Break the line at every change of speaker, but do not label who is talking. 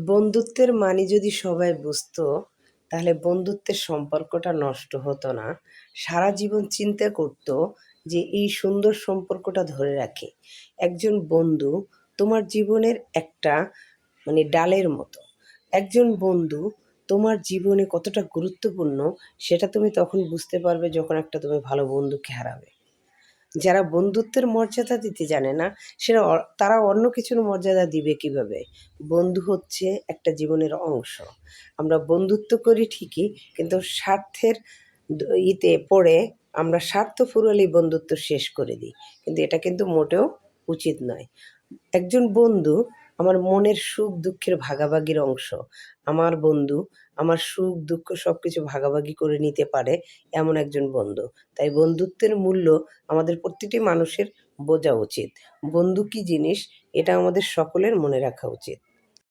বন্ধুত্বের মানে যদি সবাই বুঝতো, তাহলে বন্ধুত্বের সম্পর্কটা নষ্ট হতো না। সারা জীবন চিন্তা করতো যে এই সুন্দর সম্পর্কটা ধরে রাখে। একজন বন্ধু তোমার জীবনের একটা ডালের মতো। একজন বন্ধু তোমার জীবনে কতটা গুরুত্বপূর্ণ সেটা তুমি তখন বুঝতে পারবে যখন একটা তুমি ভালো বন্ধুকে হারাবে। যারা বন্ধুত্বের মর্যাদা দিতে জানে না, তারা অন্য কিছুর মর্যাদা দিবে কিভাবে? বন্ধু হচ্ছে একটা জীবনের অংশ। আমরা বন্ধুত্ব করি ঠিকই, কিন্তু স্বার্থের ইতে পড়ে আমরা স্বার্থ ফুরোলেই বন্ধুত্ব শেষ করে দিই। কিন্তু এটা কিন্তু মোটেও উচিত নয়। একজন বন্ধু আমার মনের সুখ দুঃখের ভাগাভাগির অংশ। আমার বন্ধু আমার সুখ দুঃখ সব কিছু ভাগাভাগি করে নিতে পারে, এমন একজন বন্ধু। তাই বন্ধুত্বের মূল্য আমাদের প্রতিটি মানুষের বোঝা উচিত। বন্ধু কী জিনিস এটা আমাদের সকলের মনে রাখা উচিত।